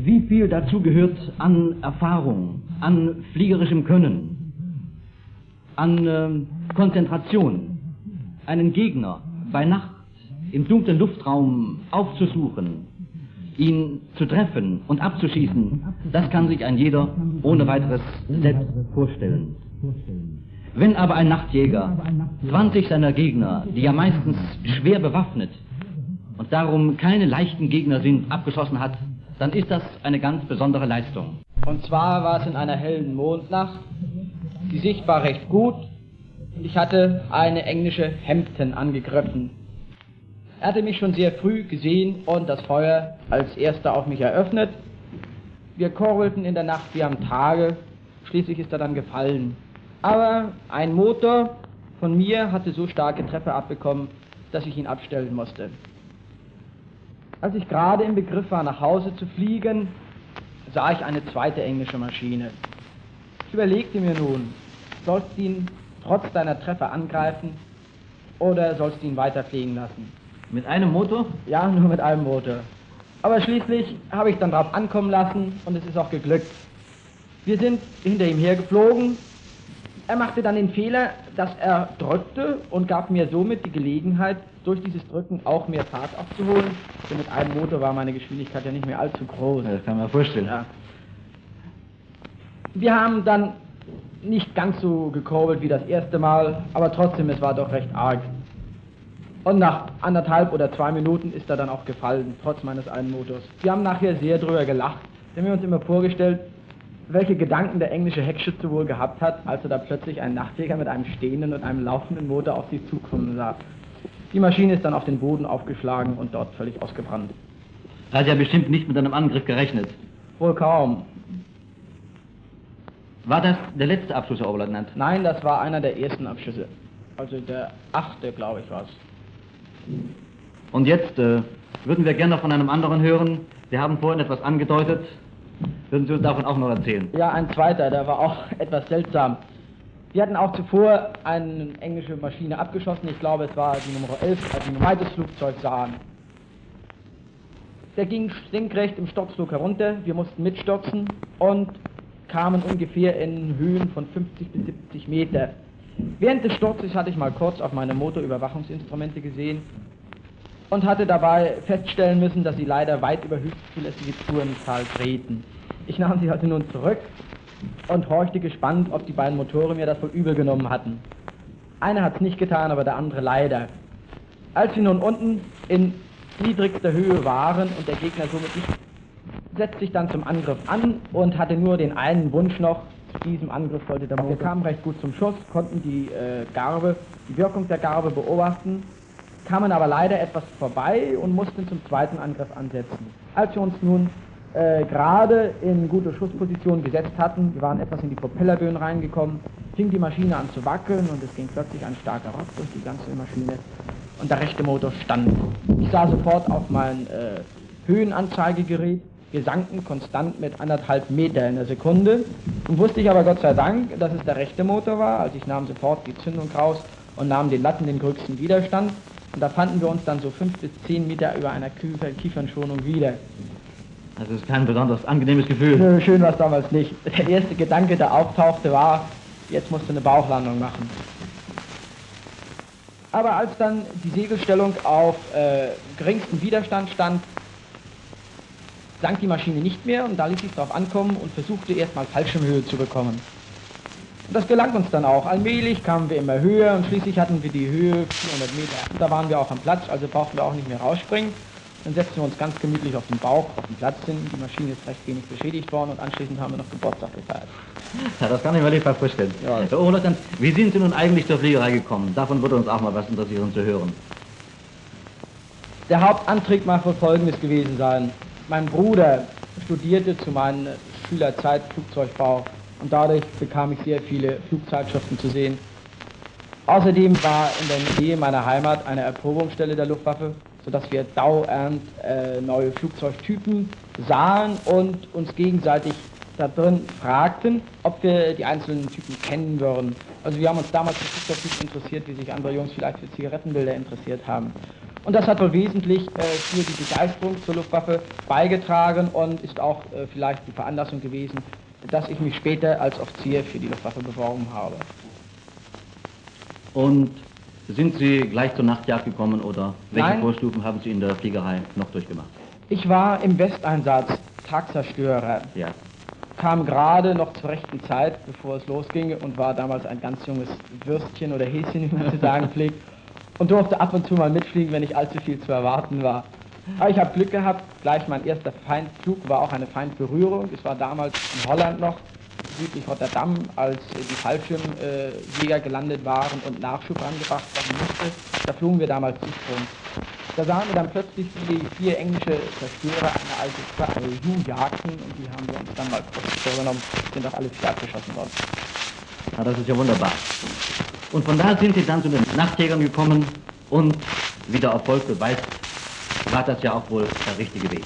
Wie viel dazu gehört an Erfahrung, an fliegerischem Können, an Konzentration, einen Gegner bei Nacht im dunklen Luftraum aufzusuchen, ihn zu treffen und abzuschießen, das kann sich ein jeder ohne weiteres selbst vorstellen. Wenn aber ein Nachtjäger 20 seiner Gegner, die ja meistens schwer bewaffnet und darum keine leichten Gegner sind, abgeschossen hat, dann ist das eine ganz besondere Leistung. Und zwar war es in einer hellen Mondnacht. Die Sicht war recht gut. Ich hatte eine englische Hampton angegriffen. Er hatte mich schon sehr früh gesehen und das Feuer als erster auf mich eröffnet. Wir kurbelten in der Nacht wie am Tage. Schließlich ist er dann gefallen. Aber ein Motor von mir hatte so starke Treffer abbekommen, dass ich ihn abstellen musste. Als ich gerade im Begriff war, nach Hause zu fliegen, sah ich eine zweite englische Maschine. Ich überlegte mir nun, sollst du ihn trotz deiner Treffer angreifen oder sollst du ihn weiterfliegen lassen? Mit einem Motor? Ja, nur mit einem Motor. Aber schließlich habe ich dann drauf ankommen lassen und es ist auch geglückt. Wir sind hinter ihm hergeflogen. Er machte dann den Fehler, dass er drückte und gab mir somit die Gelegenheit, durch dieses Drücken auch mehr Fahrt aufzuholen. Denn mit einem Motor war meine Geschwindigkeit ja nicht mehr allzu groß. Ja, das kann man mir vorstellen. Ja. Wir haben dann nicht ganz so gekurbelt wie das erste Mal, aber trotzdem, es war doch recht arg. Und nach 1,5 oder 2 Minuten ist er dann auch gefallen, trotz meines einen Motors. Wir haben nachher sehr drüber gelacht. Wir haben uns immer vorgestellt, welche Gedanken der englische Heckschütze wohl gehabt hat, als er da plötzlich einen Nachtjäger mit einem stehenden und einem laufenden Motor auf sie zukommen sah. Die Maschine ist dann auf den Boden aufgeschlagen und dort völlig ausgebrannt. Er hat ja bestimmt nicht mit einem Angriff gerechnet. Wohl kaum. War das der letzte Abschuss, Herr Oberleutnant? Nein, das war einer der ersten Abschüsse. Also der 8., glaube ich, war es. Und jetzt würden wir gerne noch von einem anderen hören. Sie haben vorhin etwas angedeutet. Würden Sie uns davon auch noch erzählen? Ja, ein zweiter, der war auch etwas seltsam. Wir hatten auch zuvor eine englische Maschine abgeschossen. Ich glaube, es war die Nummer 11, als wir ein weites Flugzeug sahen. Der ging senkrecht im Sturzflug herunter. Wir mussten mitstürzen und kamen ungefähr in Höhen von 50 bis 70 Meter. Während des Sturzes hatte ich mal kurz auf meine Motorüberwachungsinstrumente gesehen und hatte dabei feststellen müssen, dass sie leider weit über höchst zulässige Tourenzahl drehten. Ich nahm sie also nun zurück und horchte gespannt, ob die beiden Motoren mir das wohl übel genommen hatten. Einer hat es nicht getan, aber der andere leider. Als wir nun unten in niedrigster Höhe waren und der Gegner somit nicht, setzte ich dann zum Angriff an und hatte nur den einen Wunsch noch, zu diesem Angriff wollte der Motor. Wir kamen recht gut zum Schuss, konnten die Wirkung der Garbe beobachten, kamen aber leider etwas vorbei und mussten zum zweiten Angriff ansetzen. Als wir uns nun gerade in gute Schussposition gesetzt hatten, wir waren etwas in die Propellerböen reingekommen, fing die Maschine an zu wackeln und es ging plötzlich ein starker Rock durch die ganze Maschine und der rechte Motor stand. Ich sah sofort auf mein Höhenanzeigegerät, wir sanken konstant mit 1,5 Meter in der Sekunde. Nun wusste ich aber Gott sei Dank, dass es der rechte Motor war, also ich nahm sofort die Zündung raus und nahm den Latten den größten Widerstand und da fanden wir uns dann so 5 bis 10 Meter über einer Kiefernschonung wieder. Das ist kein besonders angenehmes Gefühl. Nö, schön war es damals nicht. Der erste Gedanke, der auftauchte, war, jetzt musst du eine Bauchlandung machen. Aber als dann die Segelstellung auf geringsten Widerstand stand, sank die Maschine nicht mehr und da ließ ich darauf ankommen und versuchte erstmal Fallschirmhöhe zu bekommen. Und das gelang uns dann auch. Allmählich kamen wir immer höher und schließlich hatten wir die Höhe 400 Meter. Und da waren wir auch am Platz, also brauchten wir auch nicht mehr rausspringen. Dann setzten wir uns ganz gemütlich auf den Bauch, auf den Platz hin. Die Maschine ist recht wenig beschädigt worden und anschließend haben wir noch Geburtstag gefeiert. Ja, das kann ich mir nicht vorstellen. Ja. Herr Oberleutnant, wie sind Sie nun eigentlich zur Fliegerei gekommen? Davon würde uns auch mal was interessieren zu hören. Der Hauptantrieb mag wohl Folgendes gewesen sein. Mein Bruder studierte zu meiner Schülerzeit Flugzeugbau und dadurch bekam ich sehr viele Flugzeitschriften zu sehen. Außerdem war in der Nähe meiner Heimat eine Erprobungsstelle der Luftwaffe, sodass wir dauernd neue Flugzeugtypen sahen und uns gegenseitig da drin fragten, ob wir die einzelnen Typen kennen würden. Also wir haben uns damals für Flugzeugtypen interessiert, wie sich andere Jungs vielleicht für Zigarettenbilder interessiert haben. Und das hat wohl wesentlich für die Begeisterung zur Luftwaffe beigetragen und ist auch vielleicht die Veranlassung gewesen, dass ich mich später als Offizier für die Luftwaffe beworben habe. Und sind Sie gleich zur Nachtjagd gekommen oder welche Nein. Vorstufen haben Sie in der Fliegerei noch durchgemacht? Ich war im Westeinsatz Tagzerstörer, Ja. kam gerade noch zur rechten Zeit, bevor es losging und war damals ein ganz junges Würstchen oder Häschen, wie man zu sagen pflegt, und durfte ab und zu mal mitfliegen, wenn nicht allzu viel zu erwarten war. Aber ich habe Glück gehabt, gleich mein erster Feindflug war auch eine Feindberührung. Es war damals in Holland noch, südlich Rotterdam, als die Fallschirmjäger gelandet waren und Nachschub angebracht werden musste. Da flogen wir damals Südstrom. Da sahen wir dann plötzlich, wie die 4 englische Zerstörer eine alte Ju jagten und die haben wir uns dann mal kurz vorgenommen, sind auch alle 4 abgeschossen worden. Ah, das ist ja wunderbar. Und von da sind Sie dann zu den Nachtjägern gekommen und wie der Erfolg beweist, war das ja auch wohl der richtige Weg.